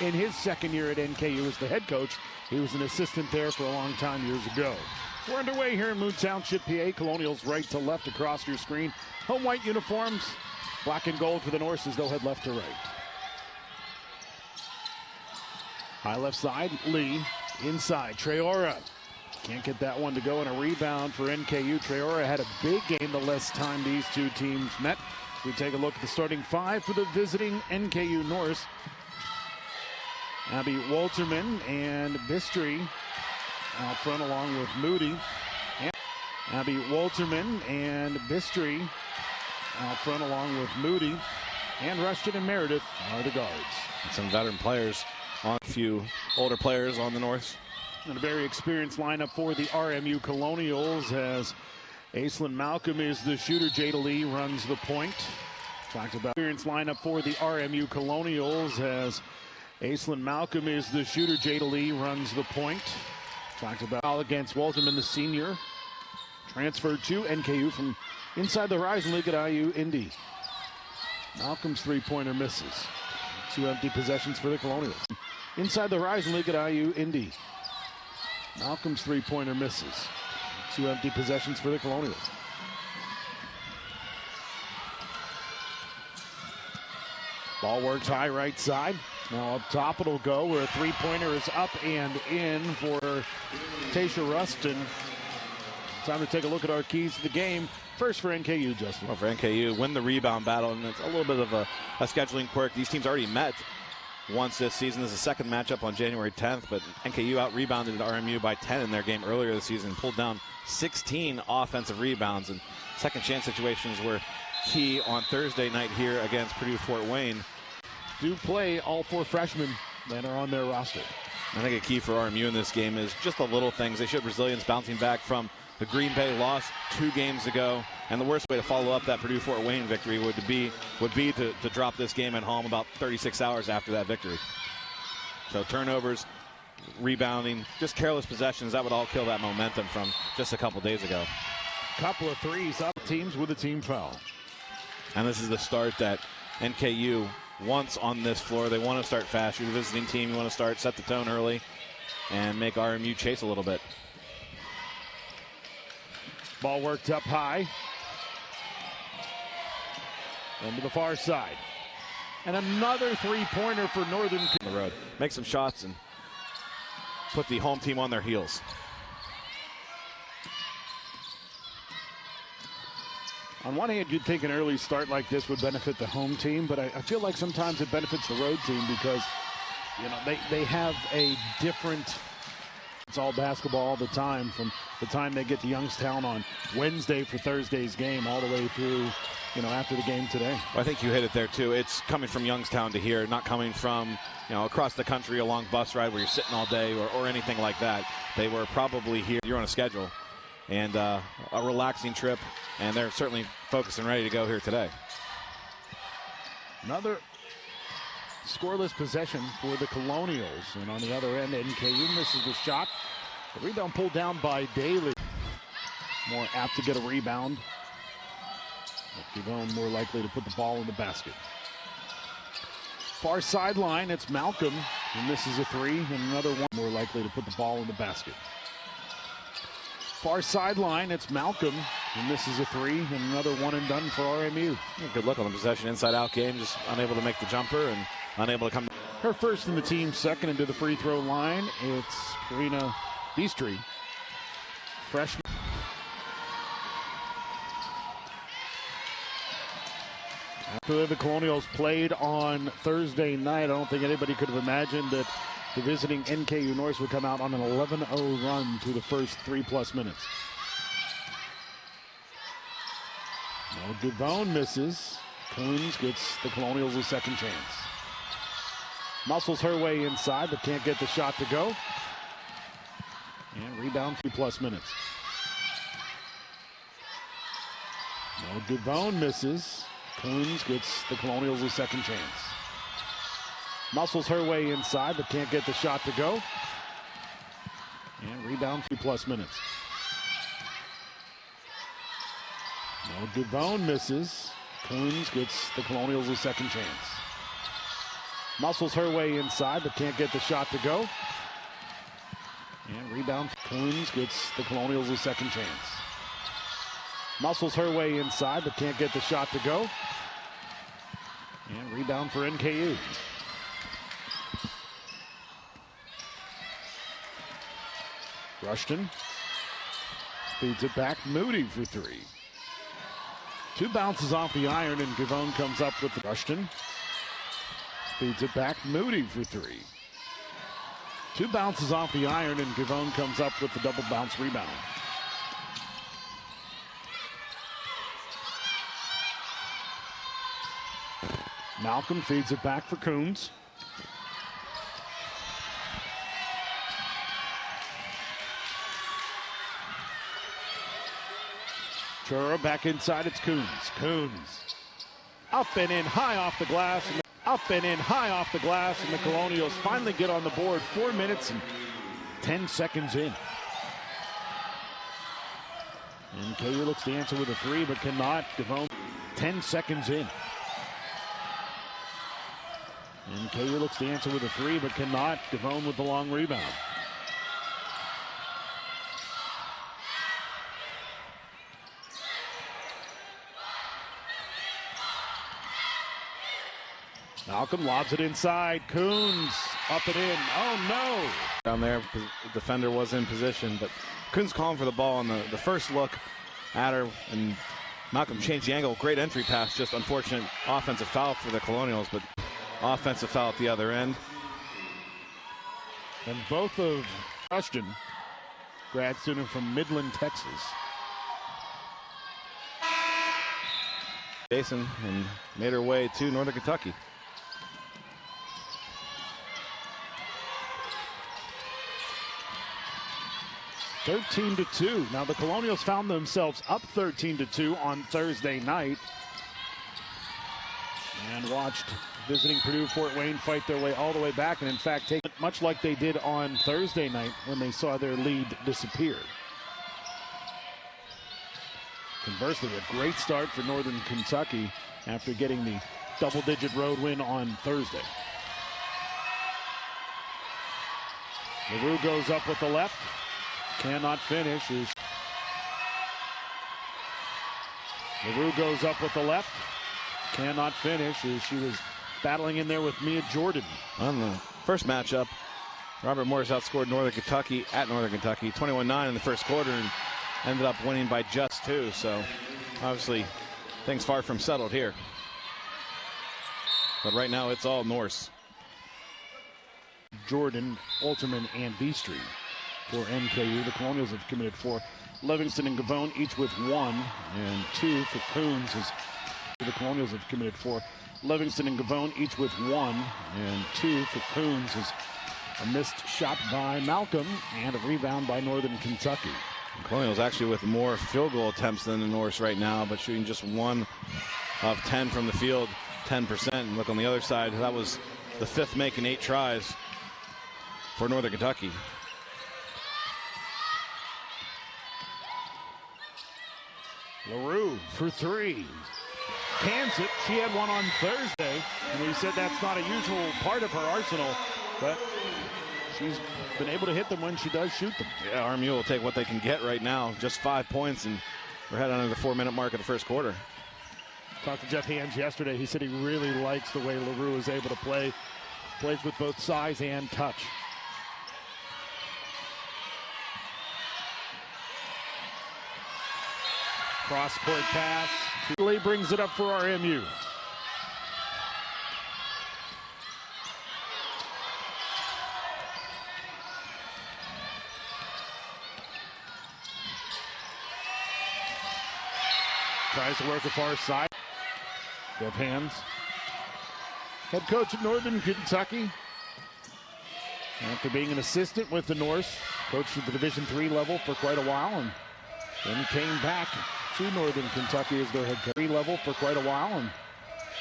in his second year at NKU as the head coach. He was an assistant there for a long time years ago. We're underway here in Moon Township, PA. Colonials right to left across your screen. Home white uniforms, black and gold for the Norses. They'll head left to right. High left side, Lee. Inside, Traora. Can't get that one to go, and a rebound for NKU. Traora had a big game the last time these two teams met. So we take a look at the starting five for the visiting NKU Norse. Abby Walterman and Bistry out front along with Moody. Abby Walterman and Bistry out front along with Moody. And Rushton and Meredith are the guards. And some veteran players on a few older players on the North. And a very experienced lineup for the RMU Colonials as Ailin Malcolm is the shooter. Jada Lee runs the point. Talked about experienced lineup for the RMU Colonials as Ailin Malcolm is the shooter. Jada Lee runs the point. Talked about against Walterman, the senior. Transferred to NKU from inside the Horizon League at IU Indy. Malcolm's three-pointer misses. Two empty possessions for the Colonials. Inside the Horizon League at IU Indy. Malcolm's three-pointer misses. Two empty possessions for the Colonials. Ball worked high right side. Now up top it'll go where a three-pointer is up and in for Tasha Ruston. Time to take a look at our keys to the game. First for NKU, Justin. Well, for NKU, win the rebound battle, and it's a little bit of a scheduling quirk. These teams already met once this season. This is the second matchup on January 10th, but NKU out-rebounded RMU by 10 in their game earlier this season, pulled down 16 offensive rebounds, and second chance situations were key on Thursday night here against Purdue-Fort Wayne. Do play all four freshmen that are on their roster. I think a key for RMU in this game is just the little things. They showed resilience bouncing back from the Green Bay loss 2 games ago, and the worst way to follow up that Purdue-Fort Wayne victory would be to drop this game at home about 36 hours after that victory. So turnovers, rebounding, just careless possessions, that would all kill that momentum from just a couple days ago. Couple of threes up, teams with a team foul. And this is the start that NKU wants on this floor. They want to start fast. You're the visiting team. You want to set the tone early and make RMU chase a little bit. Ball worked up high. Into the far side. And another three-pointer for Northern. On the road. Make some shots and put the home team on their heels. On one hand, you'd think an early start like this would benefit the home team, but I feel like sometimes it benefits the road team because, you know, they have a different. It's all basketball all the time, from the time they get to Youngstown on Wednesday for Thursday's game all the way through, you know, after the game today. Well, I think you hit it there too. It's coming from Youngstown to here, not coming from, you know, across the country, a long bus ride where you're sitting all day or anything like that. They were probably here. You're on a schedule and a relaxing trip, and they're certainly focused and ready to go here today. Another scoreless possession for the Colonials, and on the other end, NKU misses the shot. The rebound pulled down by Daly. More apt to get a rebound. Devone more likely to put the ball in the basket. Far sideline, it's Malcolm, who misses a three, and another one more likely to put the ball in the basket. Far sideline, it's Malcolm, who misses a three, and another one and done for RMU. Good look on the possession, inside-out game, just unable to make the jumper and unable to come. Her first in the team, second into the free throw line. It's Karina Beastry, freshman. After the Colonials played on Thursday night, I don't think anybody could have imagined that the visiting NKU Norse would come out on an 11-0 run through the first 3+ minutes. No, Devone misses. Coons gets the Colonials a second chance. Muscles her way inside, but can't get the shot to go. And rebound 2+ minutes. No, Devone misses. Coons gets the Colonials a second chance. Muscles her way inside, but can't get the shot to go. And rebound 2+ minutes. No, Devone misses. Coons gets the Colonials a second chance. Muscles her way inside, but can't get the shot to go. And rebound. Coons gets the Colonials a second chance. Muscles her way inside, but can't get the shot to go. And rebound for NKU. Rushton feeds it back. Moody for three. Two bounces off the iron, and Gavone comes up with the Rushton. Feeds it back. Moody for three. Two bounces off the iron, and Gavone comes up with the double bounce rebound. Malcolm feeds it back for Coons. Chura back inside, it's Coons. Coons up and in, high off the glass. Up and in, high off the glass, and the Colonials finally get on the board 4 minutes and 10 seconds in. NKU looks to answer with a three, but cannot. Gavone 10 seconds in. NKU looks to answer with a three, but cannot. Gavone with the long rebound. Malcolm lobs it inside. Coons up and in. Oh no! Down there, the defender was in position, but Coons calling for the ball on the first look at her, and Malcolm changed the angle. Great entry pass, just unfortunate offensive foul for the Colonials, but offensive foul at the other end. And both of Rushton, grad student from Midland, Texas. Jason, and made her way to Northern Kentucky. (13-2). Now the Colonials found themselves up 13-2 on Thursday night and watched visiting Purdue Fort Wayne fight their way all the way back, and in fact take it much like they did on Thursday night when they saw their lead disappear. Conversely, a great start for Northern Kentucky after getting the double-digit road win on Thursday. LaRue goes up with the left. Cannot finish. LaRue goes up with the left. Cannot finish as she was battling in there with Mia Jordan. On the first matchup, Robert Morris outscored Northern Kentucky at Northern Kentucky 21-9 in the first quarter and ended up winning by just two. So obviously things far from settled here. But right now it's all Norse. Jordan, Alterman, and B Street. For NKU, the Colonials have committed four. Livingston and Gavone each with one, and two for Coons. The Colonials have committed four. Livingston and Gavone each with one, and two for Coons. Is a missed shot by Malcolm and a rebound by Northern Kentucky. The Colonials actually with more field goal attempts than the Norse right now, but shooting just 1 of 10 from the field, 10%. And look on the other side, that was the fifth make in 8 tries for Northern Kentucky. LaRue for three. Cans it. She had one on Thursday, and we said that's not a usual part of her arsenal, but she's been able to hit them when she does shoot them. Yeah, RMU will take what they can get right now. Just 5 points, and we're heading under the 4-minute mark of the first quarter. Talked to Jeff Hands yesterday. He said he really likes the way LaRue is able to play. Plays with both size and touch. Cross-court pass. Lee brings it up for RMU. Tries to work a far side. Jeff Hands, head coach at Northern Kentucky. After being an assistant with the Norse, coached at the Division III level for quite a while, and then came back to Northern Kentucky as their head coach. Level for quite a while, and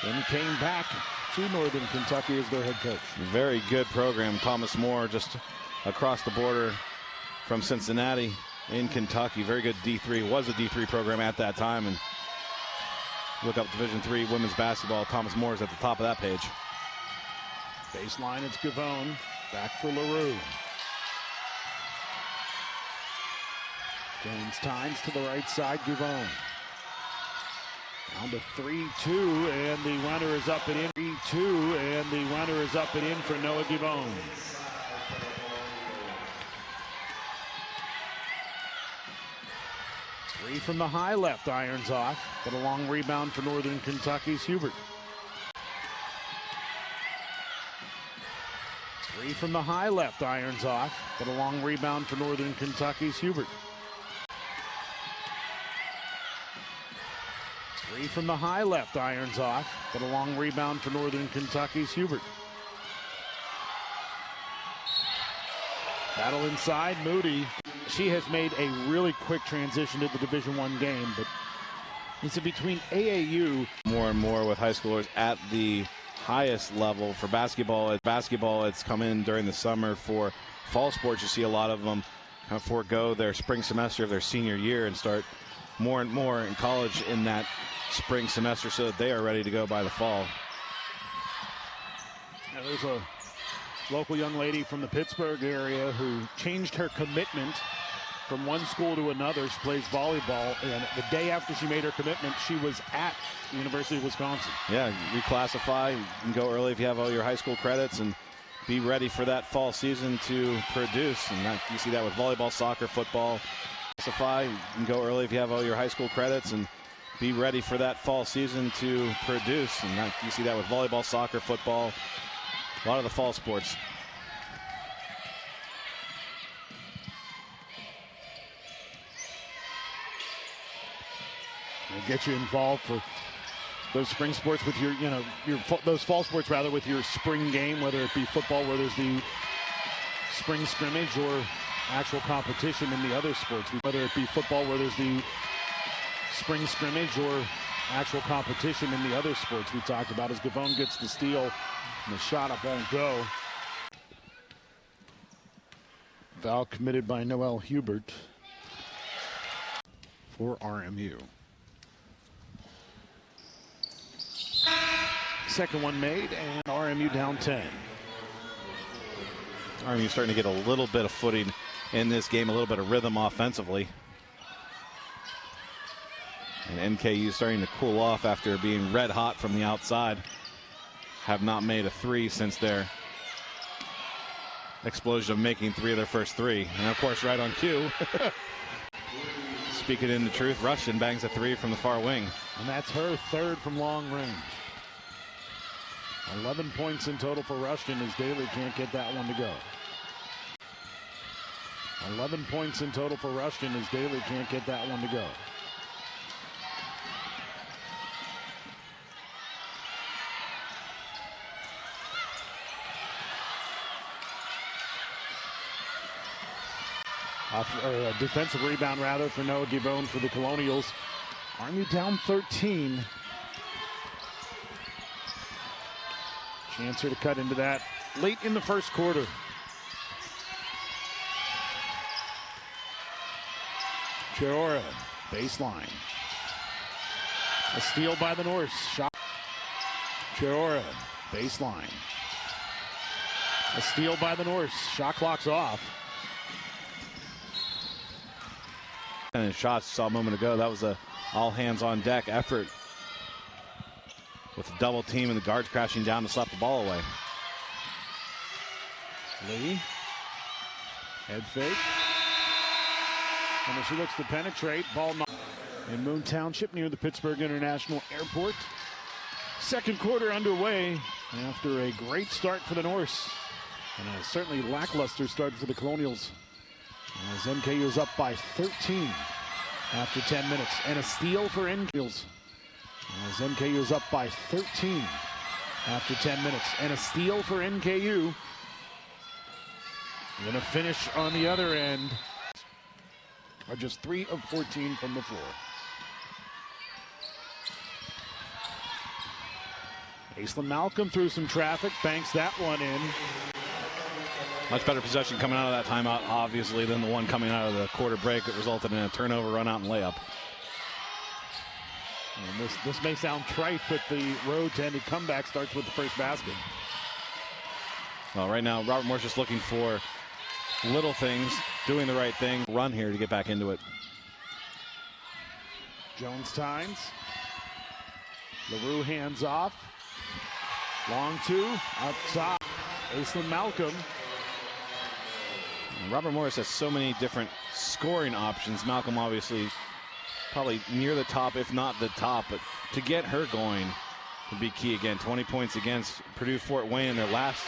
then came back to Northern Kentucky as their head coach. Very good program. Thomas More just across the border from Cincinnati in Kentucky. Very good D3. Was a D3 program at that time, and look up Division III women's basketball. Thomas More is at the top of that page. Baseline, it's Gavone. Back for LaRue. James Tynes to the right side, Gavone. Down to 3-2, and the runner is up and in. 3-2, and the runner is up and in for Noah Gavone. Three from the high left, irons off, but a long rebound for Northern Kentucky's Hubert. Three from the high left, irons off, but a long rebound for Northern Kentucky's Hubert. Three from the high left, irons off, but a long rebound for Northern Kentucky's Hubert. Battle inside, Moody. She has made a really quick transition to the Division I game, but it's between AAU. More and more with high schoolers at the highest level for basketball. It's come in during the summer. For fall sports, you see a lot of them kind of forego their spring semester of their senior year and start more and more in college in that spring semester so that they are ready to go by the fall. Now there's a local young lady from the Pittsburgh area who changed her commitment from one school to another. She plays volleyball, and the day after she made her commitment, she was at the University of Wisconsin. Yeah, reclassify. You can go early if you have all your high school credits and be ready for that fall season to produce. And you see that with volleyball, soccer, football. Classify. You can go early if you have all your high school credits and be ready for that fall season to produce. And you see that with volleyball, soccer, football, a lot of the fall sports. It'll get you involved for those spring sports with your, those fall sports rather, with your spring game, whether it be football where there's the spring scrimmage or actual competition in the other sports. Whether it be football where there's the spring scrimmage or actual competition in the other sports we talked about, as Gavone gets the steal and the shot up won't go. Foul committed by Noelle Hubert for RMU. Second one made, and RMU down 10. RMU starting to get a little bit of footing in this game, a little bit of rhythm offensively. And NKU starting to cool off after being red hot from the outside. Have not made a three since their explosion of making three of their first three. And of course, right on cue, speaking into truth, Rushton bangs a three from the far wing. And that's her third from long range. 11 points in total for Rushton, as Daly can't get that one to go. 11 points in total for Rushton, as Daly can't get that one to go. A defensive rebound, rather, for Noah Gavone for the Colonials. RMU down 13. Chance here to cut into that late in the first quarter. Chiora, baseline. A steal by the Norse. Shot. Chiora, baseline. A steal by the Norse. Shot clock's off. And shots saw a moment ago, that was a all hands on deck effort with a double team and the guards crashing down to slap the ball away. Lee, head fake. And as she looks to penetrate, ball in Moon Township near the Pittsburgh International Airport. Second quarter underway after a great start for the Norse and a certainly lackluster start for the Colonials. As NKU is up by 13 after 10 minutes. And a steal for NKU. As NKU is up by 13 after 10 minutes. And a steal for NKU. And a finish on the other end. Are just 3 of 14 from the floor. Ailin Malcolm through some traffic, banks that one in. Much better possession coming out of that timeout, obviously, than the one coming out of the quarter break that resulted in a turnover, run out, and layup. And this may sound trite, but the road to ended comeback starts with the first basket. Well, right now, Robert Moore's just looking for little things, doing the right thing, run here to get back into it. Jones-Tynes. LaRue hands off. Long two, up top. Ailin Malcolm. And Robert Morris has so many different scoring options. Malcolm obviously probably near the top, if not the top, but to get her going would be key again. 20 points against Purdue Fort Wayne in their last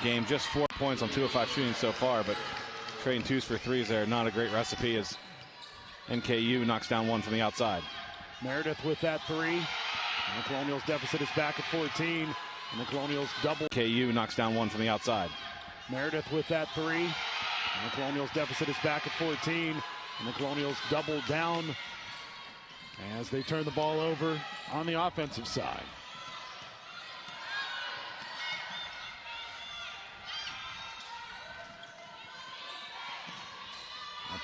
game, just 4 points on 2 of 5 shooting so far, but trading twos for threes there, not a great recipe as NKU knocks down one from the outside. Meredith with that three. And the Colonials deficit is back at 14. And the Colonials double. NKU knocks down one from the outside. Meredith with that three. And the Colonials deficit is back at 14. And the Colonials double down as they turn the ball over on the offensive side.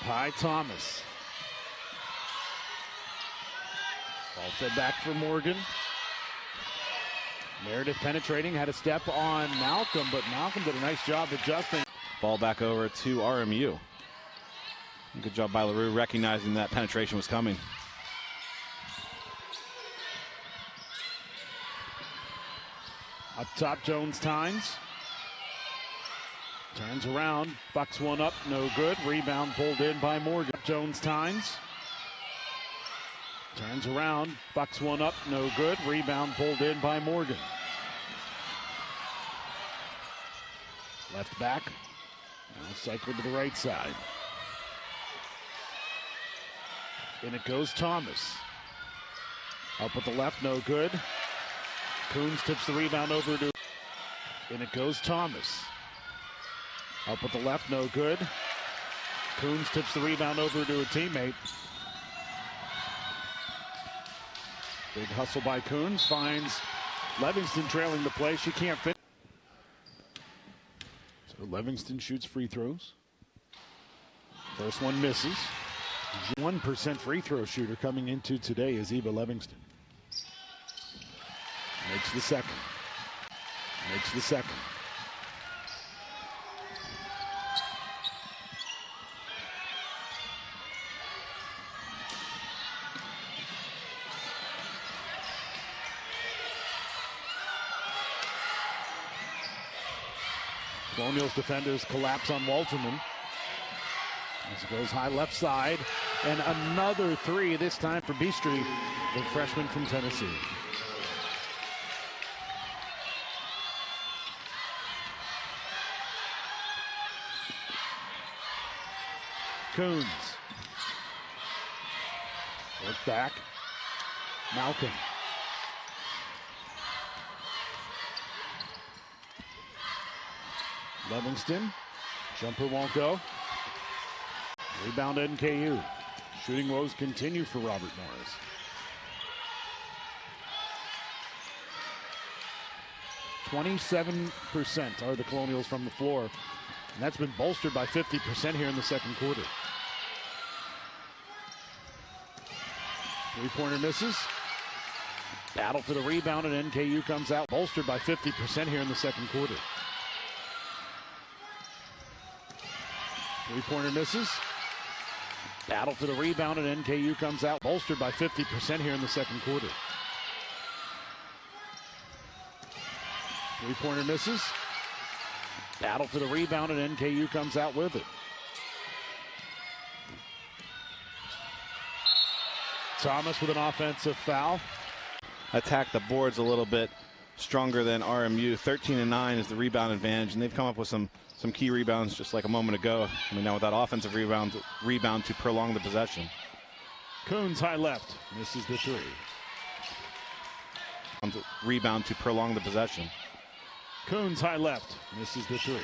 Pye Thomas. Ball fed back for Morgan. Meredith penetrating, had a step on Malcolm, but Malcolm did a nice job adjusting. Ball back over to RMU. Good job by LaRue recognizing that penetration was coming. Up top, Jones-Tynes. Turns around, bucks one up, no good. Rebound pulled in by Morgan. Jones-Tynes. Turns around, bucks one up, no good. Rebound pulled in by Morgan. Left back, now cycled to the right side. In it goes Thomas. Up with the left, no good. Coons tips the rebound over to. In it goes Thomas. Up with the left, no good. Coons tips the rebound over to a teammate. Big hustle by Coons, finds Livingston trailing the play. She can't fit. So Livingston shoots free throws. First one misses. 1% free throw shooter coming into today is Eva Livingston. Makes the second. Makes the second. Colonials defenders collapse on Walterman. As it goes high left side. And another three, this time for Beastry, the freshman from Tennessee. Coons. Work back. Malcolm. Livingston. Jumper won't go. Rebound NKU. Shooting woes continue for Robert Morris. %27% are the Colonials from the floor. And that's been bolstered by 50% here in the second quarter. Three-pointer misses. Battle for the rebound, and NKU comes out bolstered by 50% here in the second quarter. Three-pointer misses. Battle for the rebound, and NKU comes out bolstered by 50% here in the second quarter. Three-pointer misses. Battle for the rebound, and NKU comes out with it. Thomas with an offensive foul. Attack the boards a little bit stronger than RMU. 13-9 is the rebound advantage, and they've come up with some key rebounds just like a moment ago. I mean, now with that offensive rebound to prolong the possession. Coons high left, misses the three. Rebound to prolong the possession. Coons high left, misses the three.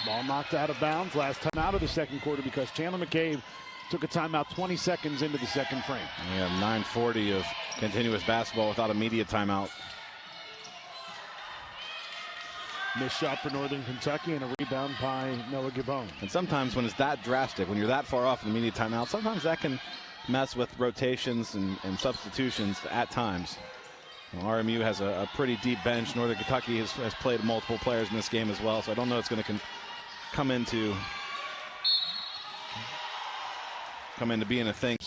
Ball knocked out of bounds last time out of the second quarter because Chandler McCabe Took a timeout 20 seconds into the second frame. We have 9:40 of continuous basketball without immediate timeout. Missed shot for Northern Kentucky and a rebound by Noah Gibon. And sometimes when it's that drastic, when you're that far off in the immediate timeout, sometimes that can mess with rotations and substitutions at times. Well, RMU has a pretty deep bench. Northern Kentucky has played multiple players in this game as well, so I don't know it's going to come into being a thing.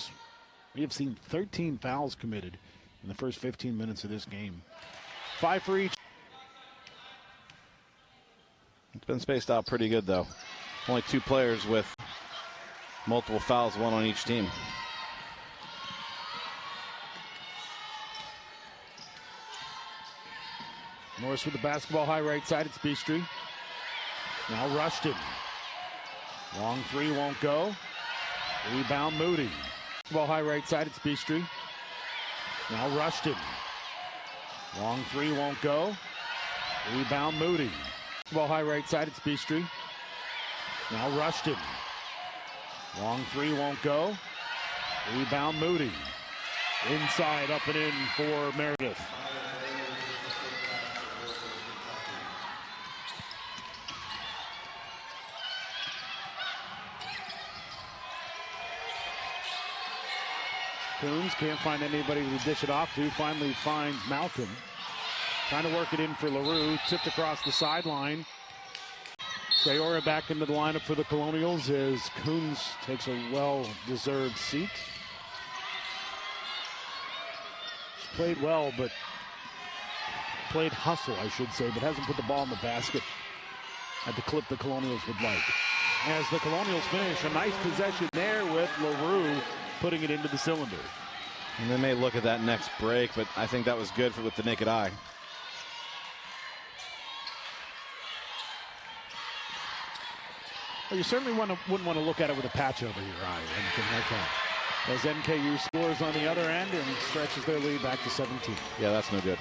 We have seen 13 fouls committed in the first 15 minutes of this game. 5 for each. It's been spaced out pretty good, though. Only 2 players with multiple fouls, 1 on each team. Norris with the basketball high right side. It's Beastry. Now Rushton. Long three won't go. Rebound Moody. Ball high right side. It's Beastry. Now Rushton. Long three won't go. Rebound Moody. Ball high right side. It's Beastry. Now Rushton. Long three won't go. Rebound Moody. Inside, up and in for Meredith. Coons can't find anybody to dish it off to. Finally finds Malcolm. Trying to work it in for LaRue. Tipped across the sideline. Traora back into the lineup for the Colonials as Coons takes a well-deserved seat. She's played well, but played hustle, I should say, but hasn't put the ball in the basket at the clip the Colonials would like. As the Colonials finish, a nice possession there with LaRue putting it into the cylinder. And they may look at that next break, but I think that was good with the naked eye. Well, you certainly wouldn't want to look at it with a patch over your eye or anything like that. As NKU scores on the other end and stretches their lead back to 17. Yeah, that's no good.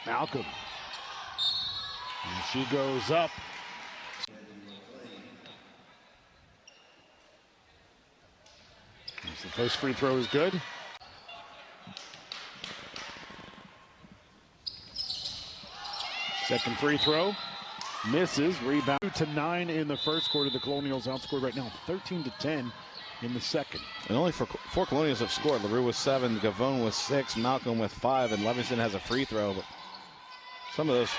Malcolm. And she goes up. The first free throw is good. Second free throw misses. Rebound 2-9 in the first quarter. The Colonials outscored right now 13-10 in the second. And only 4 Colonials have scored. LaRue with 7, Gavone with 6, Malcolm with 5, and Levingston has a free throw. But some of those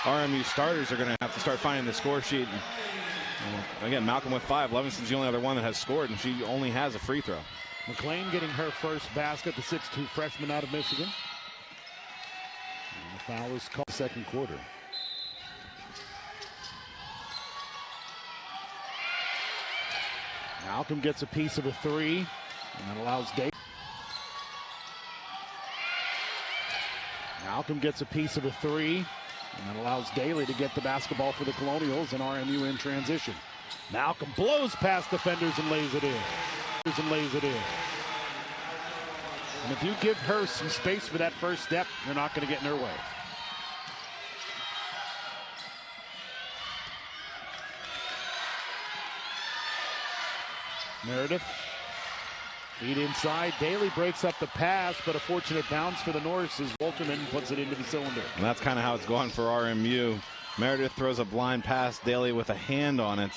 RMU starters are going to have to start finding the score sheet. And again, Malcolm with 5. Levingston's the only other one that has scored, and she only has a free throw. McLean getting her first basket, the 6'2 freshman out of Michigan. And the foul is called second quarter. Malcolm gets a piece of a 3, and that allows Daly. Malcolm gets a piece of a 3, and that allows Daly to get the basketball for the Colonials and RMU in transition. Malcolm blows past defenders and lays it in. And if you give her some space for that first step, you're not going to get in her way. Meredith, feed inside. Daly breaks up the pass, but a fortunate bounce for the Norse as Wolterman puts it into the cylinder. And that's kind of how it's going for RMU. Meredith throws a blind pass, Daly with a hand on it,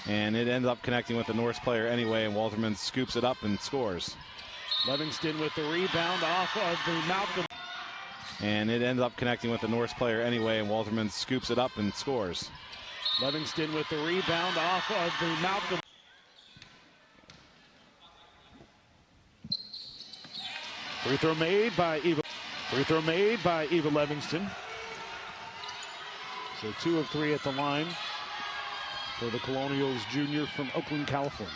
and it ends up connecting with the Norse player anyway, and Wolterman scoops it up and scores. Livingston with the rebound off of the Malcolm. And it ends up connecting with the Norse player anyway, and Wolterman scoops it up and scores. Livingston with the rebound off of the Malcolm. Free throw made by Eva Livingston. So 2 of 3 at the line for the Colonials junior from Oakland, California.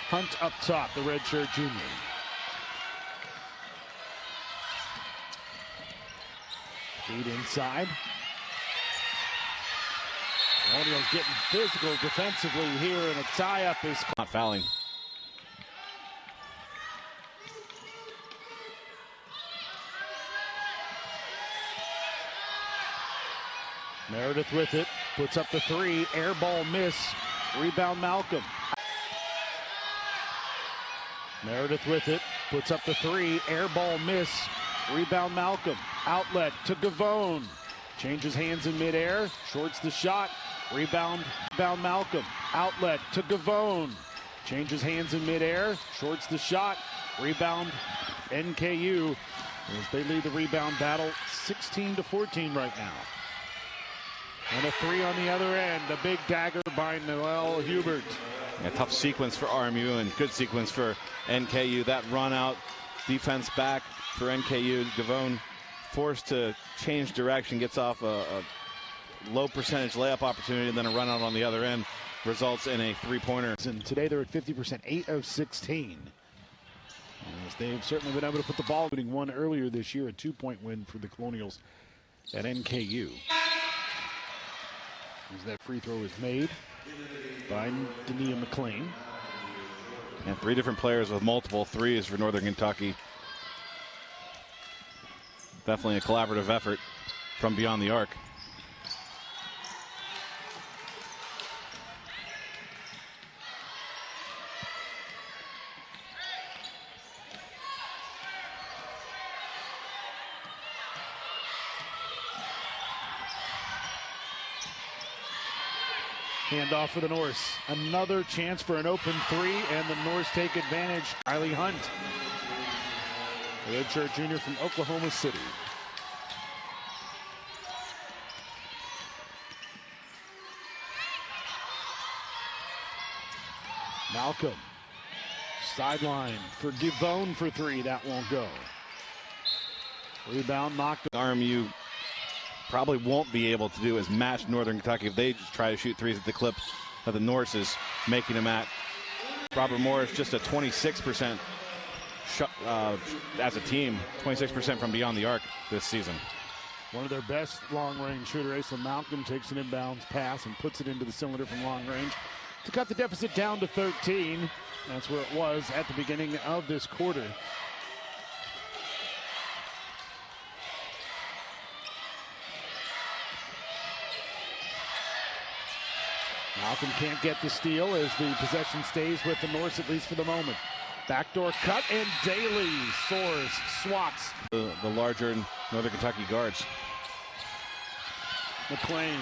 Hunt up top, the redshirt junior. Feed inside. Colonials getting physical defensively here, and a tie-up is not fouling. Meredith with it, puts up the three, air ball miss, rebound Malcolm. Meredith with it, puts up the three, air ball miss, rebound Malcolm. Outlet to Gavone, changes hands in midair, shorts the shot, rebound Malcolm. Outlet to Gavone, changes hands in midair, shorts the shot, rebound NKU as they lead the rebound battle 16-14 right now. And a three on the other end, a big dagger by Noel Hubert. A tough sequence for RMU and good sequence for NKU. That run out, defense back for NKU. Gavone forced to change direction, gets off a low percentage layup opportunity, and then a run out on the other end results in a three-pointer. And today they're at 50%, 8 of 16. As they've certainly been able to put the ball, winning one earlier this year, a 2-point win for the Colonials at NKU. As that free throw is made by Dania McLean. And three different players with multiple threes for Northern Kentucky. Definitely a collaborative effort from beyond the arc. Handoff for the Norse. Another chance for an open three, and the Norse take advantage. Riley Hunt, a redshirt junior from Oklahoma City. Malcolm, sideline for Gavone for three. That won't go. Rebound knocked. RMU probably won't be able to do is match Northern Kentucky if they just try to shoot threes at the clip that the Norse is making them at. Robert Morris just a 26% as a team, 26% from beyond the arc this season. One of their best long-range shooter, Ailin Malcolm, takes an inbounds pass and puts it into the cylinder from long range to cut the deficit down to 13. That's where it was at the beginning of this quarter. Malcolm can't get the steal as the possession stays with the Norse, at least for the moment. Backdoor cut, and Daly soars, swats. The larger Northern Kentucky guards. McLean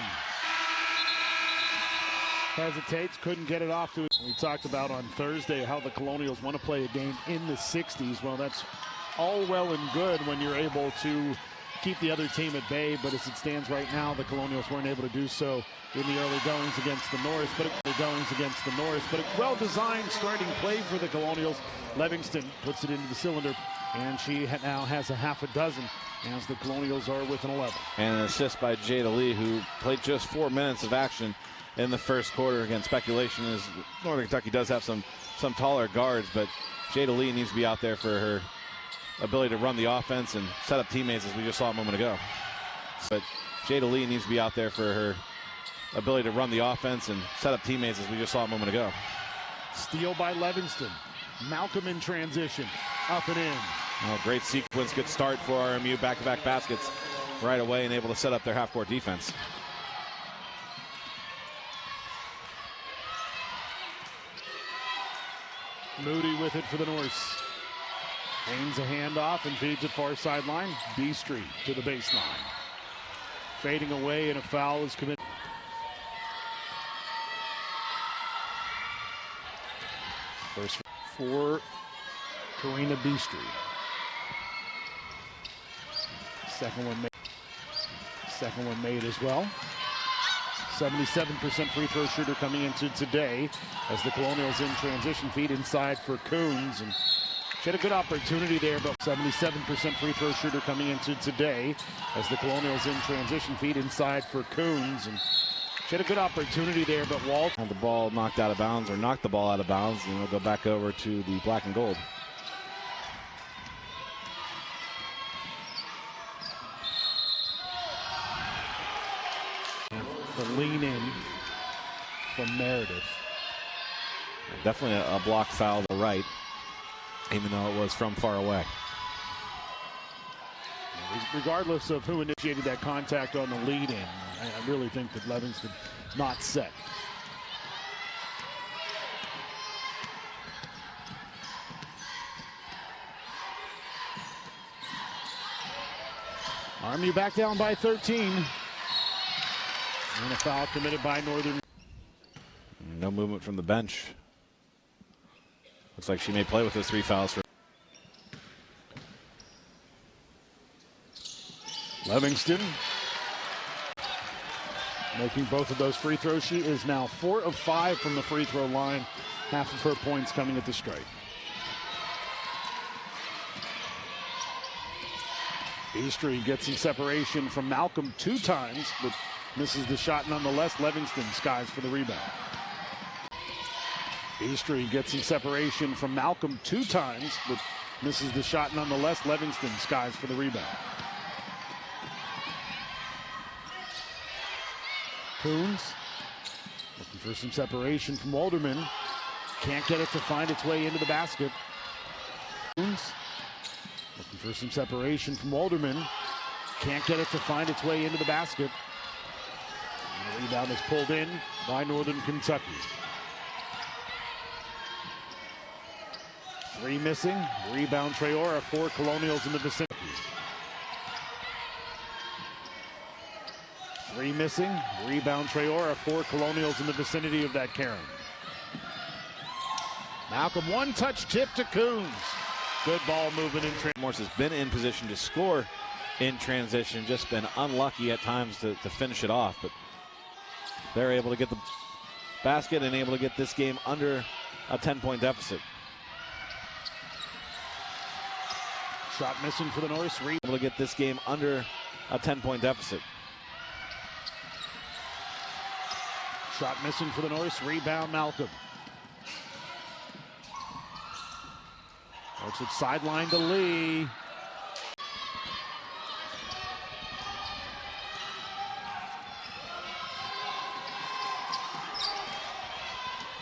hesitates, couldn't get it off to it. We talked about on Thursday how the Colonials want to play a game in the 60s. Well, that's all well and good when you're able to keep the other team at bay, but as it stands right now, the Colonials weren't able to do so in the early goings against the North. But a well-designed starting play for the Colonials. Livingston puts it into the cylinder, and she now has a half a dozen as the Colonials are with an 11. And an assist by Jada Lee, who played just 4 minutes of action in the first quarter. Again, speculation is Northern Kentucky does have some taller guards, but Jada Lee needs to be out there for her ability to run the offense and set up teammates, as we just saw a moment ago. But Jada Lee needs to be out there for her ability to run the offense and set up teammates, as we just saw a moment ago. Steal by Livingston. Malcolm in transition. Up and in. Oh, great sequence. Good start for RMU. Back-to-back baskets right away and able to set up their half-court defense. Moody with it for the Norse. Aims a handoff and feeds it far sideline. B Street to the baseline. Fading away, and a foul is committed. First for Karina B Street. Second one made as well. 77% free throw shooter coming into today as the Colonials in transition, feed inside for Coons, and she had a good opportunity there, but 77% free throw shooter coming into today as the Colonials in transition, feed inside for Coons, and she had a good opportunity there, but Walt had the ball knocked out of bounds, or knocked the ball out of bounds, and we'll go back over to the black and gold. The lean in from Meredith. Definitely a block foul to the right, even though it was from far away. Regardless of who initiated that contact on the lead-in, I really think that Livingston not set. RMU back down by 13. And a foul committed by Northern. No movement from the bench. Looks like she may play with those 3 fouls. For Livingston making both of those free throws. She is now 4 of 5 from the free throw line. Half of her points coming at the strike. Eastry gets some separation from Malcolm 2 times, but misses the shot nonetheless. Livingston skies for the rebound. Eastry gets some separation from Malcolm 2 times, but misses the shot nonetheless. Livingston skies for the rebound. Coons looking for some separation from Walderman. Can't get it to find its way into the basket. Coons looking for some separation from Walderman. Can't get it to find its way into the basket. And the rebound is pulled in by Northern Kentucky. 3 missing. Rebound Traora for Colonials in the vicinity. 3 missing. Rebound Traora for Colonials in the vicinity of that Karen. Malcolm, one-touch tip to Coons. Good ball movement in transition. Morse has been in position to score in transition, just been unlucky at times to finish it off, but they're able to get the basket and able to get this game under a 10-point deficit. Shot missing for the Norse. Able to get this game under a 10-point deficit. Shot missing for the Norse. Rebound Malcolm. Works it sideline to Lee.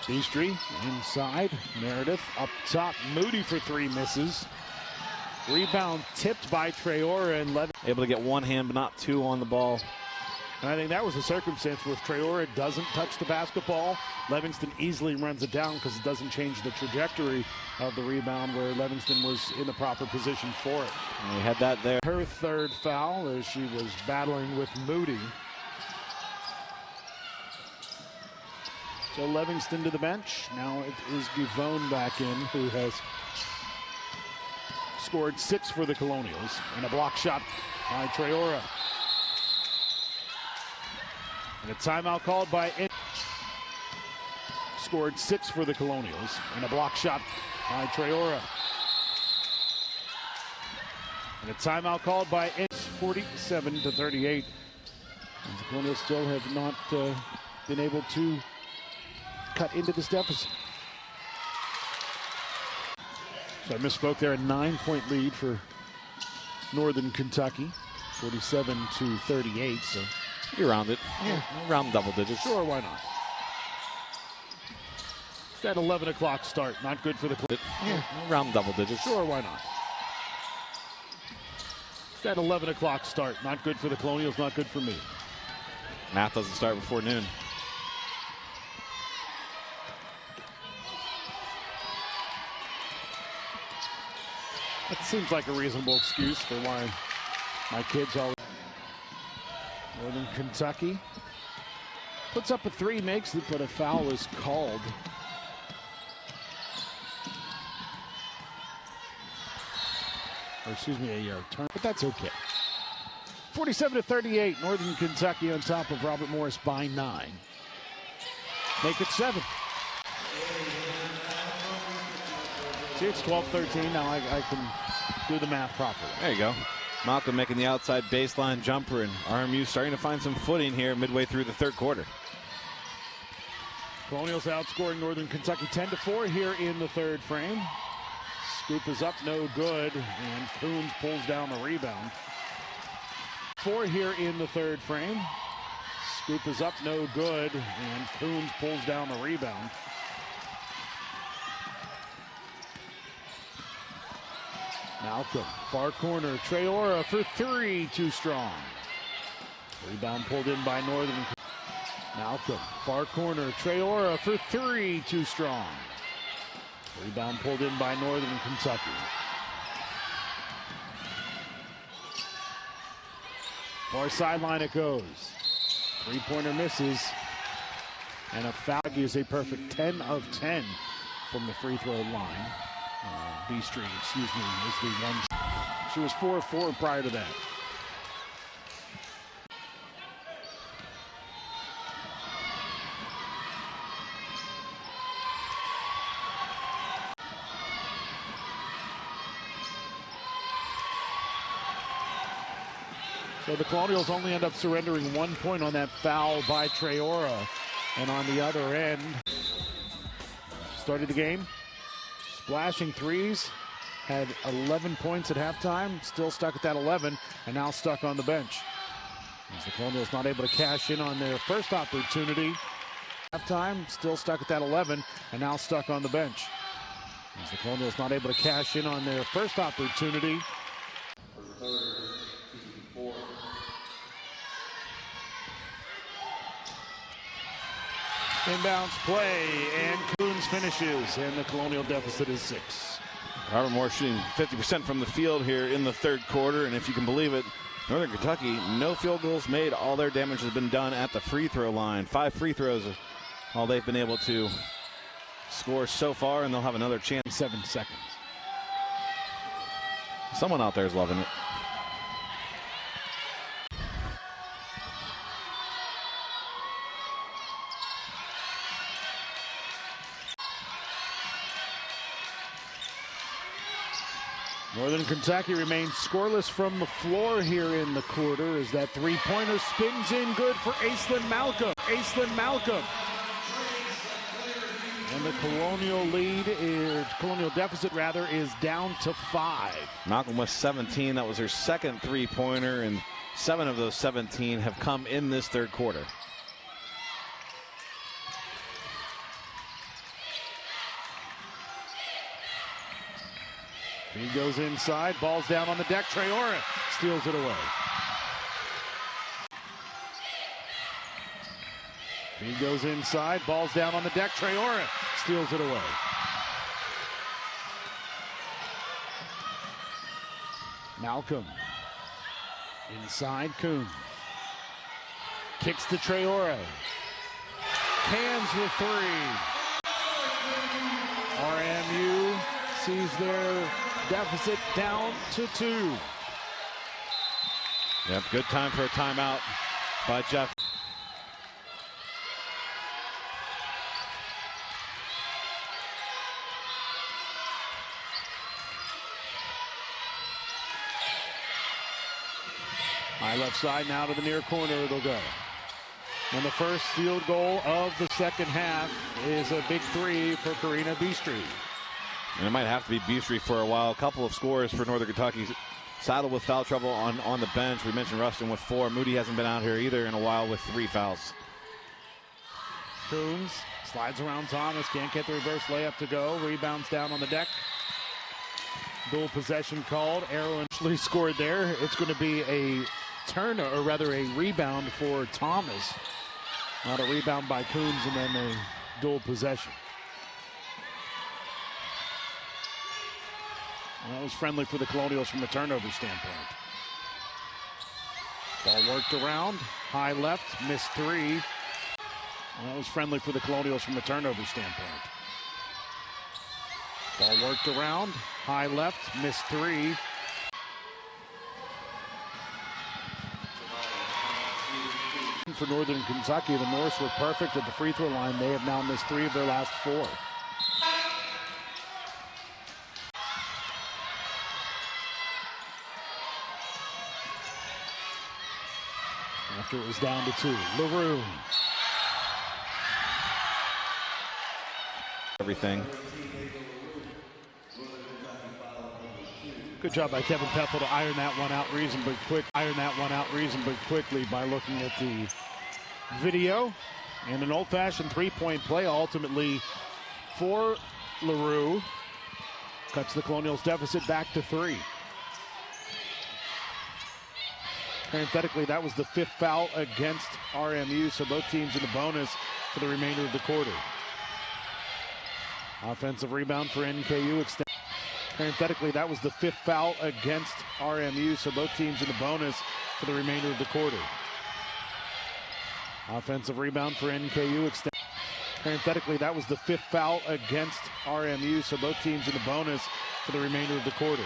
Eastry inside. Meredith up top. Moody for 3 misses. Rebound tipped by Traora and Levin. Able to get 1 hand, but not 2 on the ball. And I think that was a circumstance where Traora doesn't touch the basketball. Livingston easily runs it down because it doesn't change the trajectory of the rebound where Livingston was in the proper position for it. And we had that there. Her 3rd foul as she was battling with Moody. So Livingston to the bench. Now it is Givone back in, who has scored 6 for the Colonials. And a block shot by Traora. And a timeout called by scored 6 for the Colonials. And a block shot by Traora. And a timeout called by 47-38. And the Colonials still have not been able to cut into this deficit. So I misspoke there. A 9-point lead for Northern Kentucky. 47-38. So you round it. Yeah, round double digits. Sure, why not? That 11 o'clock start, not good for the Colonials. Yeah, round double digits. Sure, why not? That 11 o'clock start, not good for the Colonials, not good for me. Math doesn't start before noon. That seems like a reasonable excuse for why my kids always. Northern Kentucky puts up a 3, makes it, but a foul is called. Or excuse me, a turn, but that's okay. 47-38, Northern Kentucky on top of Robert Morris by 9. Make it 7. See, it's 12-13. Now I can do the math properly. There you go. Malcolm making the outside baseline jumper, and RMU starting to find some footing here midway through the 3rd quarter. Colonials outscoring Northern Kentucky 10-4 here in the 3rd frame. Scoop is up, no good, and Coons pulls down the rebound. 4 here in the 3rd frame. Scoop is up, no good, and Coons pulls down the rebound. Malcolm, far corner, Traora for three, too strong. Rebound pulled in by Northern. Malcolm, far corner, Traora for three, too strong. Rebound pulled in by Northern Kentucky. Far sideline it goes. Three-pointer misses. And a foul is a perfect 10 of 10 from the free throw line. B Street, excuse me, is the one. She was 4 of 4 prior to that. So the Colonials only end up surrendering 1 point on that foul by Traora. And on the other end, started the game, splashing threes, had 11 points at halftime, still stuck at that 11, and now stuck on the bench. As the Colonials not able to cash in on their first opportunity. Halftime, still stuck at that 11, and now stuck on the bench. As the Colonials not able to cash in on their first opportunity. Inbounds play, and Coons finishes, and the Colonial deficit is 6. Robert Moore shooting 50% from the field here in the third quarter, and if you can believe it, Northern Kentucky, no field goals made. All their damage has been done at the free throw line. 5 free throws, all they've been able to score so far, and they'll have another chance. 7 seconds. Someone out there is loving it. Northern Kentucky remains scoreless from the floor here in the quarter as that three-pointer spins in good for Ailin Malcolm. Ailin Malcolm. And the Colonial deficit is down to 5. Malcolm with 17. That was her second three-pointer, and 7 of those 17 have come in this third quarter. He goes inside, ball's down on the deck. Traora steals it away. He goes inside, ball's down on the deck. Traora steals it away. Malcolm inside, Coons kicks to Traora. Cans with 3. RMU sees their deficit down to 2. Yep, good time for a timeout by Jeff. High left side, now to the near corner it'll go. And the first field goal of the second half is a big 3 for Karina B Street. And it might have to be B Street for a while. A couple of scores for Northern Kentucky. Saddled with foul trouble on the bench. We mentioned Rustin with 4. Moody hasn't been out here either in a while with 3 fouls. Coons slides around Thomas. Can't get the reverse layup to go. Rebounds down on the deck. Dual possession called. Arrow actually scored there. It's going to be a turn, or rather a rebound for Thomas. Not a rebound by Coons, and then a dual possession. Well, that was friendly for the Colonials from a turnover standpoint. Ball worked around, high left, missed 3. Well, that was friendly for the Colonials from a turnover standpoint. Ball worked around, high left, missed 3. For Northern Kentucky, the Norse were perfect at the free throw line. They have now missed 3 of their last 4. After it was down to 2. LaRue. Everything. Good job by Kevin Peffel to iron that one out reasonably quickly by looking at the video and an old-fashioned three-point play ultimately for LaRue. Cuts the Colonials' deficit back to 3. Parenthetically, that was the 5th foul against RMU, so both teams in the bonus for the remainder of the quarter. Offensive rebound for NKU. Parenthetically, that was the 5th foul against RMU, so both teams in the bonus for the remainder of the quarter. Offensive rebound for NKU. Parenthetically, that was the 5th foul against RMU, so both teams in the bonus for the remainder of the quarter.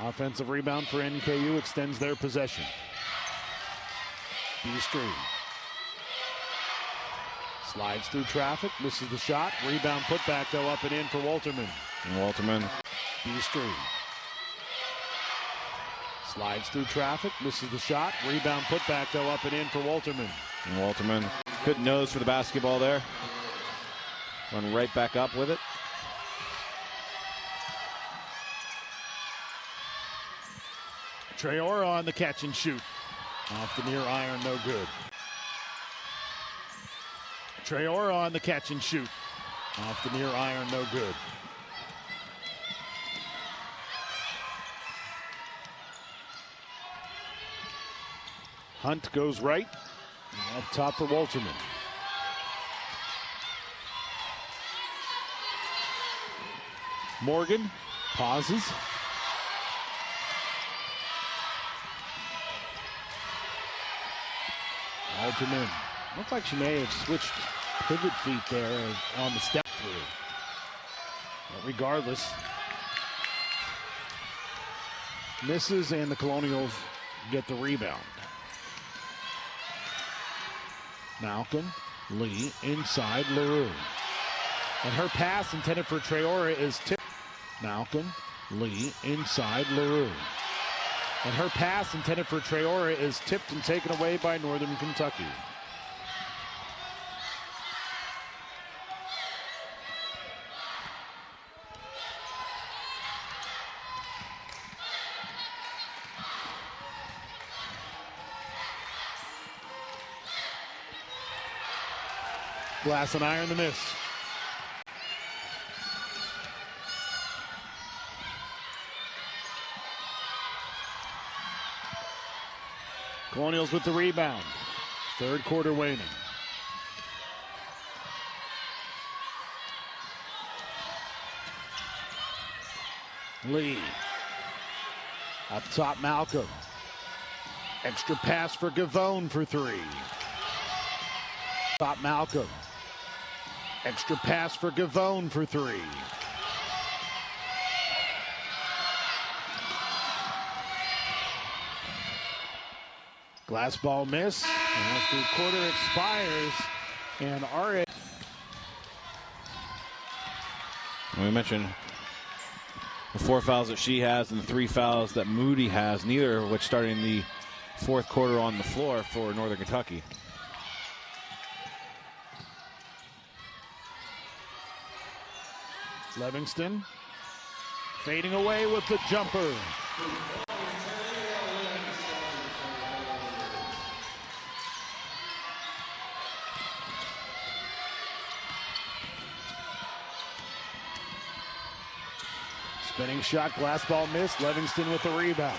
Offensive rebound for NKU extends their possession. B-Stream slides through traffic, misses the shot. Rebound putback though, up and in for Walterman. B-Stream slides through traffic, misses the shot. Rebound putback though, up and in for Walterman. Good nose for the basketball there. Run right back up with it. Traore on the catch and shoot. Off the near iron, no good. Traore on the catch and shoot. Off the near iron, no good. Hunt goes right. Up top for Walterman. Morgan pauses. Walterman. Looks like she may have switched pivot feet there on the step through. But regardless, misses and the Colonials get the rebound. Malcolm, Lee, inside LaRue. And her pass intended for Traore is tipped. Malcolm, Lee, inside LaRue. And her pass intended for Traore is tipped and taken away by Northern Kentucky. Glass and iron the miss. Colonials with the rebound. Third quarter waning. Lee. Up top, Malcolm. Extra pass for Gavone for 3. Top Malcolm. Extra pass for Gavone for 3. Glass ball miss. And as the quarter expires, and RA. We mentioned the 4 fouls that she has and the 3 fouls that Moody has, neither of which starting the fourth quarter on the floor for Northern Kentucky. Livingston fading away with the jumper. Spinning shot, glass ball missed. Livingston with the rebound.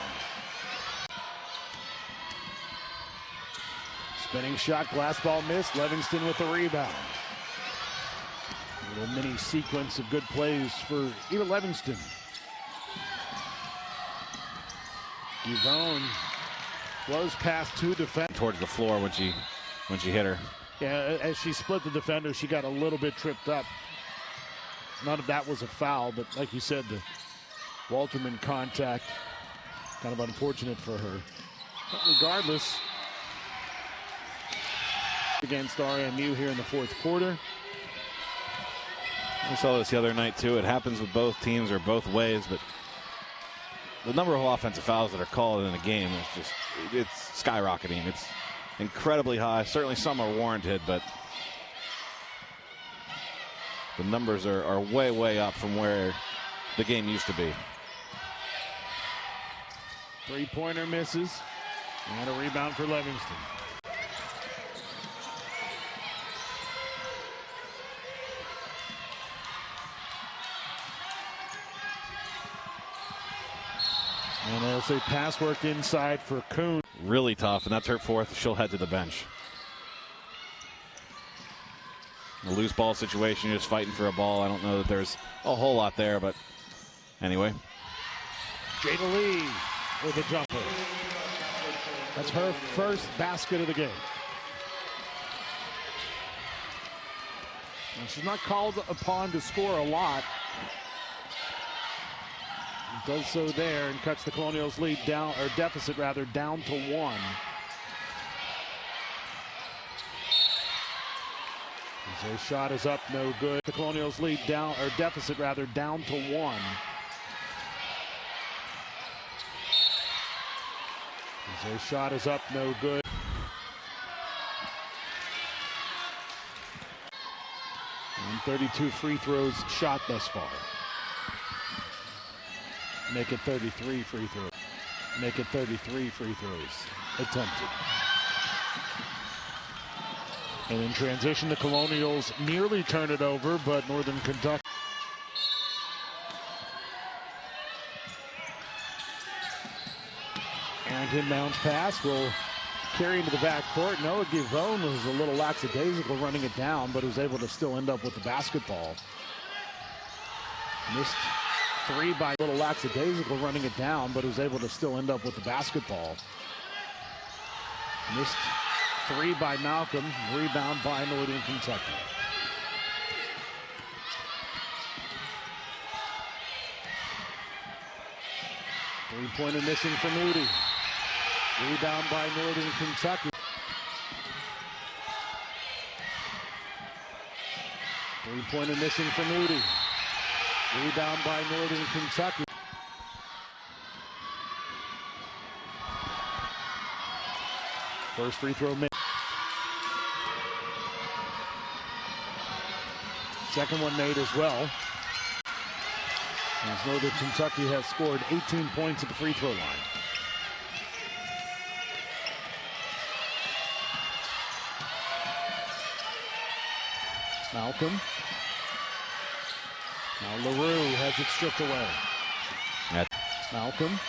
Spinning shot, glass ball missed. Livingston with the rebound. A little mini sequence of good plays for Eva Livingston. Gavone blows past 2 defenders. Towards the floor when she hit her. Yeah, as she split the defender, she got a little bit tripped up. None of that was a foul, but like you said, the Walterman contact, kind of unfortunate for her. But regardless, against RMU here in the fourth quarter. We saw this the other night too. It happens with both teams or both ways, but the number of offensive fouls that are called in a game is it's skyrocketing. It's incredibly high. Certainly some are warranted, but the numbers are way, way up from where the game used to be. Three-pointer misses, and a rebound for Livingston. And there's a pass work inside for Kuhn. Really tough, and that's her fourth. She'll head to the bench. A loose ball situation, just fighting for a ball. I don't know that there's a whole lot there, but anyway. Jada Lee with a jumper. That's her first basket of the game. And she's not called upon to score a lot. Does so there and cuts the Colonials' lead down, or deficit rather, down to 1. Their shot is up, no good. The Colonials' lead down, or deficit rather, down to 1. Their shot is up, no good. And 32 free throws shot thus far. Make it 33 free throws. Make it 33 free throws attempted. And in transition, the Colonials nearly turn it over, but Northern Kentucky. And inbounds pass will carry into the backcourt. Noah Givone was a little lackadaisical running it down, but was able to still end up with the basketball. Missed three by a little lackadaisical running it down, but was able to still end up with the basketball. Missed three by Malcolm, rebound by Northern Kentucky. Three-pointer missing for Moody. Rebound by Northern Kentucky. Three-pointer missing for Moody. Rebound by Northern Kentucky. First free throw made. Second one made as well. As Northern Kentucky has scored 18 points at the free throw line. Malcolm. Now LaRue has it stripped away. Malcolm.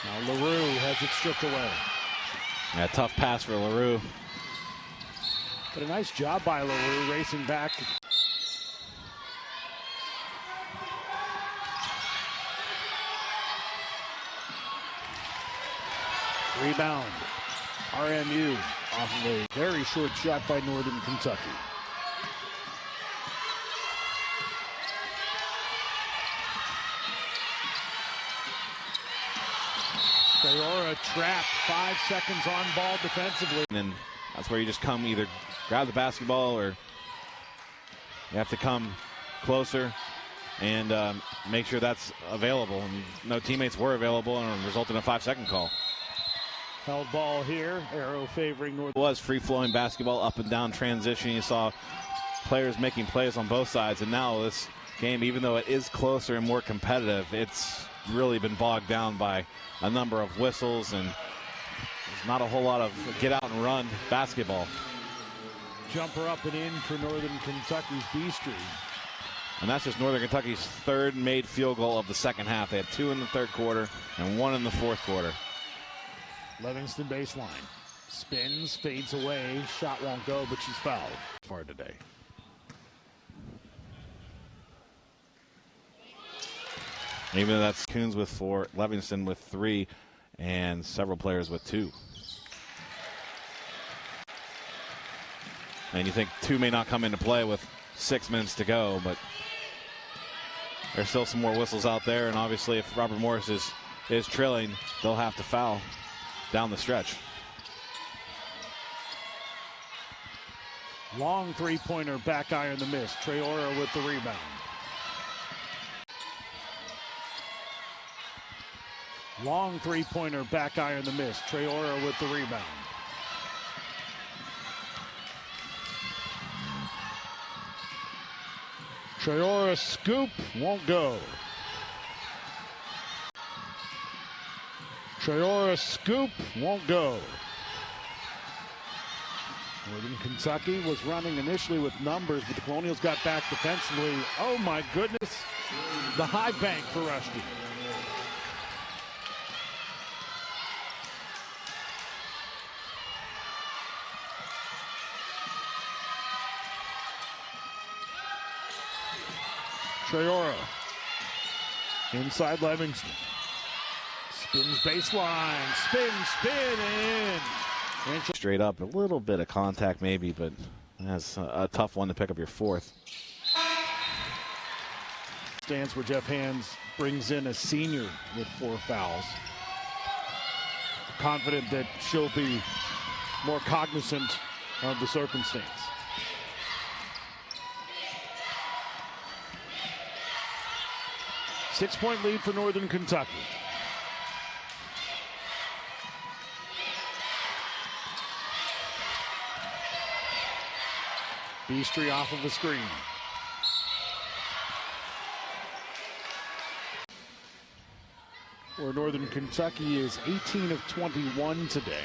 Now LaRue has it stripped away. Yeah, tough pass for LaRue. But a nice job by LaRue racing back. Rebound. RMU off of a very short shot by Northern Kentucky. Sayora trapped, 5 seconds on ball defensively. And that's where you just come, either grab the basketball or you have to come closer and make sure that's available. And no teammates were available, and it resulted in a 5-second call. Held ball here, arrow favoring North. It was free-flowing basketball, up and down transition. You saw players making plays on both sides, and now this game, even though it is closer and more competitive, it's really been bogged down by a number of whistles, and there's not a whole lot of get out and run basketball. Jumper up and in for Northern Kentucky's B-Street. And that's just Northern Kentucky's third made field goal of the second half. They had 2 in the third quarter and 1 in the fourth quarter. Livingston baseline. Spins, fades away. Shot won't go, but she's fouled. Far today. Even though that's Coons with 4, Livingston with 3, and several players with 2. And you think 2 may not come into play with 6 minutes to go, but there's still some more whistles out there, and obviously if Robert Morris is trailing, they'll have to foul down the stretch. Long three-pointer, back iron the miss. Traora with the rebound. Long three-pointer, back iron the miss. Traora with the rebound. Traora scoop, won't go. Traora scoop, won't go. Northern Kentucky was running initially with numbers, but the Colonials got back defensively. Oh my goodness, the high bank for Rushdie. Traora. Inside Livingston. Spins baseline. Spin in. Straight up, a little bit of contact maybe, but that's a tough one to pick up your fourth. Stance where Jeff Hands brings in a senior with 4 fouls. Confident that she'll be more cognizant of the circumstance. Six-point lead for Northern Kentucky. Beastry off of the screen. Where Northern Kentucky is 18 of 21 today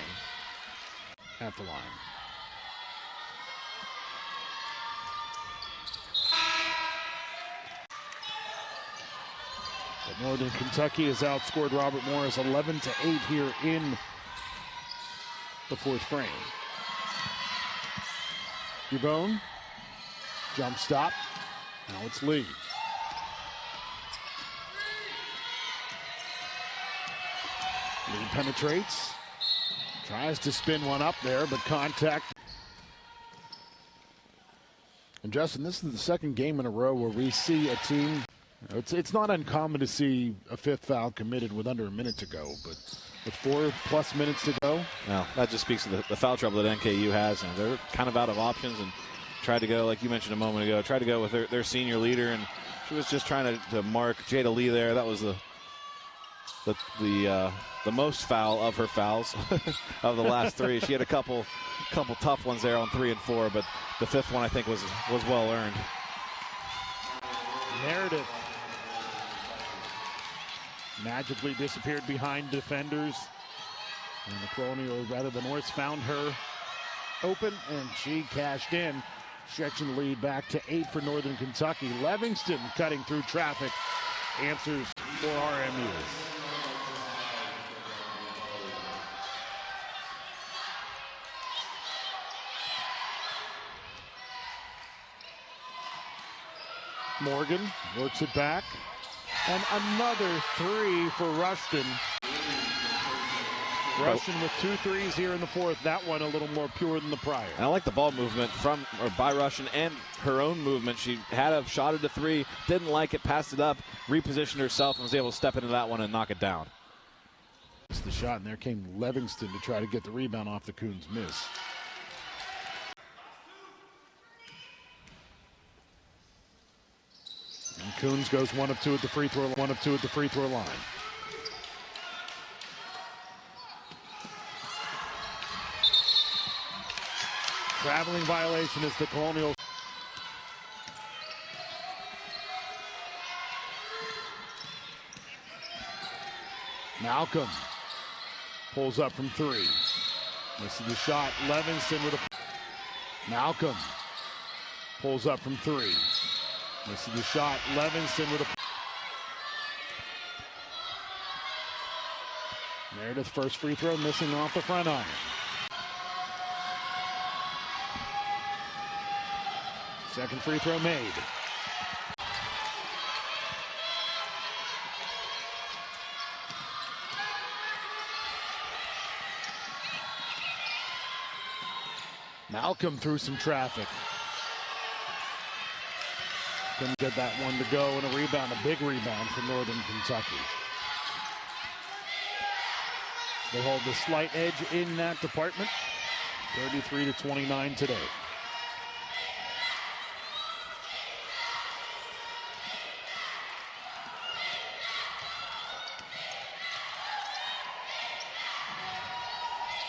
at the line. But Northern Kentucky has outscored Robert Morris 11-8 here in the fourth frame. Dubone, jump stop. Now it's Lee. Lee penetrates, tries to spin one up there, but contact. And Justin, this is the second game in a row where we see a team. It's not uncommon to see a fifth foul committed with under a minute to go, but with 4+ minutes to go. Well, that just speaks to the foul trouble that NKU has, and they're kind of out of options and tried to go, like you mentioned a moment ago, tried to go with their senior leader, and she was just trying to mark Jada Lee there. That was the most foul of her fouls of the last 3. She had a couple tough ones there on 3 and 4, but the 5th one I think was well earned. Meredith magically disappeared behind defenders, and the Colonial, rather the Norse, found her open, and she cashed in, stretching the lead back to 8 for Northern Kentucky. Livingston cutting through traffic, answers for RMU. Morgan works it back, and another 3 for Rushton. Rushton with 2 threes here in the fourth. That one a little more pure than the prior. And I like the ball movement by Rushton and her own movement. She had a shot at a 3, didn't like it, passed it up, repositioned herself, and was able to step into that one and knock it down. It's the shot, and there came Livingston to try to get the rebound off the Coons' miss. And Coons goes 1 of 2 at the free throw line. Traveling violation is the Colonial. Malcolm pulls up from 3. This is the shot. Livingston with a. Malcolm pulls up from 3. This is the shot. Livingston with a. Meredith first free throw missing off the front iron. Second free throw made. Malcolm through some traffic. Couldn't get that one to go, and a rebound, a big rebound for Northern Kentucky. They hold the slight edge in that department. 33-29 today.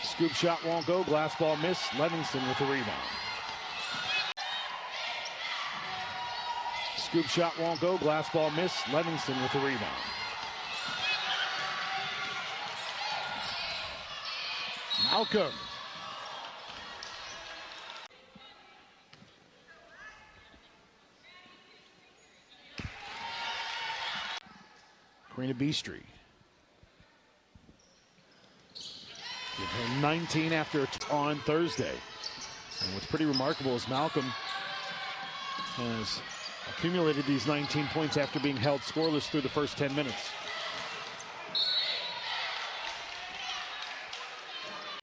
Scoop shot won't go. Glass ball miss. Livingston with the rebound. Scoop shot won't go. Glass ball miss. Livingston with the rebound. Malcolm. Karina Beastry. Give her 19 after on Thursday. And what's pretty remarkable is Malcolm has Accumulated these 19 points after being held scoreless through the first 10 minutes.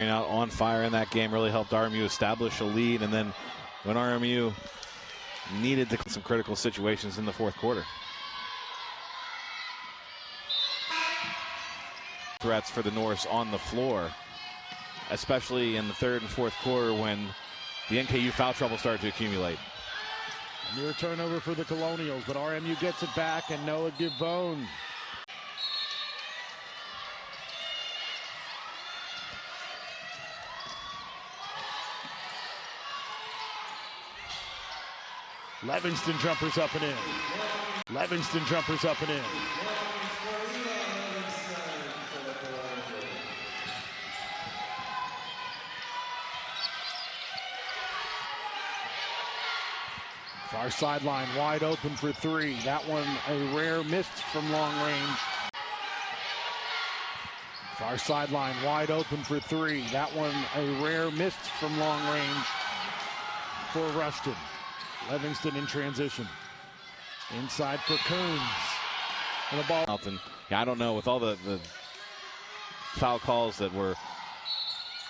Out on fire in that game really helped RMU establish a lead, and then when RMU needed to some critical situations in the fourth quarter. Threats for the Norse on the floor, especially in the third and fourth quarter when the NKU foul trouble started to accumulate. A near turnover for the Colonials, but RMU gets it back, and Noah Givone. Levingston jumpers up and in. Levingston jumpers up and in. Far sideline wide open for three. That one a rare miss from long range. Far sideline wide open for three. That one a rare miss from long range for Rushton. Levingston in transition. Inside for Coons. And the ball. Yeah, I don't know, with all the foul calls that were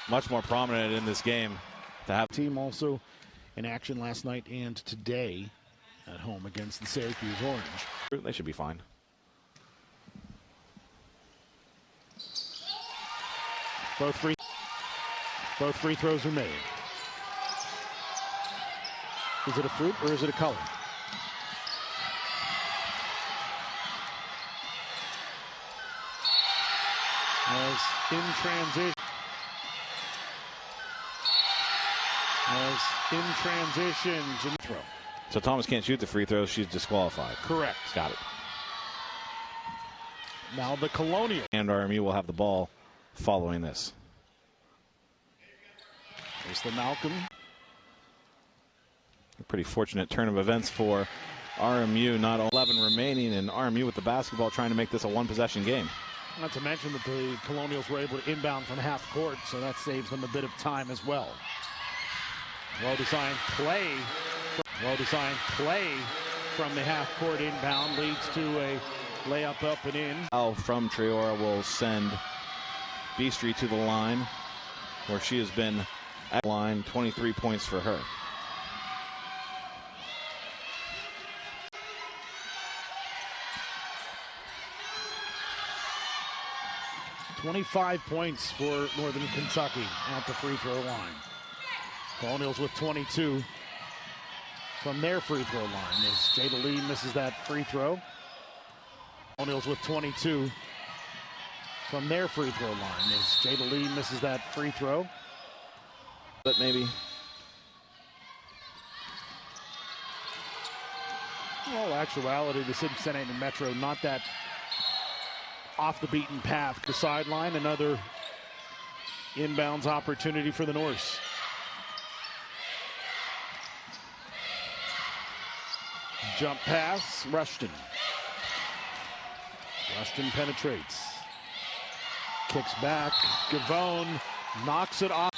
much more prominent in this game, to have team also in action last night and today at home against the Syracuse Orange. They should be fine. Both free throws are made. Is it a fruit or is it a color? As in transition. Throw. So Thomas can't shoot the free throws. She's disqualified. Correct. Got it. Now the Colonial. And RMU will have the ball following this. There's the Malcolm. A pretty fortunate turn of events for RMU. Not 11 remaining, and RMU with the basketball trying to make this a one-possession game. Not to mention that the Colonials were able to inbound from half court, so that saves them a bit of time as well. Well-designed play from the half-court inbound leads to a layup up and in. From Traora will send Beastry to the line, where she has been at the line. 23 points for her. $25 points for Northern Kentucky at the free throw line. Colonials with 22 from their free throw line as Jada Lee misses that free throw. Colonials with 22 from their free throw line as Jada Lee misses that free throw. But maybe. In all actuality, the Cincinnati Metro not that off the beaten path. The sideline, another inbounds opportunity for the Norse. Jump pass, Rushton. Rushton penetrates. Kicks back, Givone knocks it off.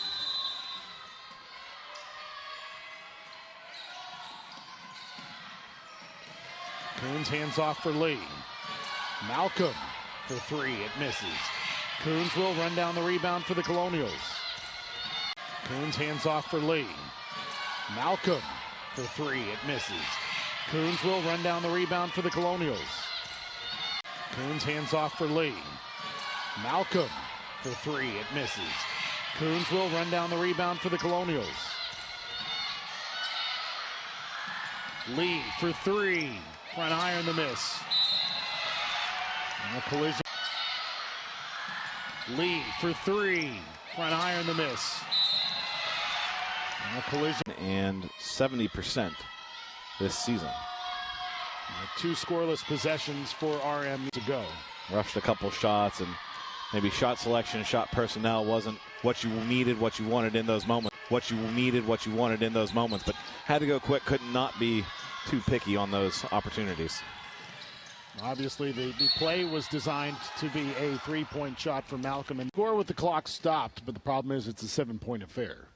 Coons hands off for Lee. Malcolm for three, it misses. Coons will run down the rebound for the Colonials. Coons hands off for Lee. Malcolm for three, it misses. Coons will run down the rebound for the Colonials. Coons hands off for Lee. Malcolm for three, it misses. Coons will run down the rebound for the Colonials. Lee for three, front iron the miss. And a collision. Lee for three, front iron the miss. And a collision. And 70% this season. Two scoreless possessions for RMU to go. Rushed a couple shots, and maybe shot selection, shot personnel wasn't what you needed, what you wanted in those moments. But had to go quick, could not be too picky on those opportunities. Obviously, the play was designed to be a three-point shot for Malcolm and score with the clock stopped, but the problem is it's a 7-point affair.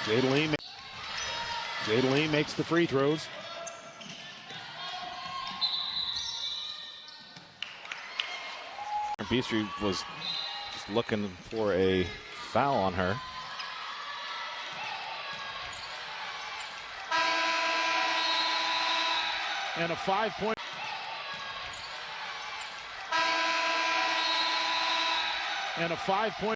Ailin makes the free throws. Beastry was just looking for a foul on her. And a 5-point. And a 5-point.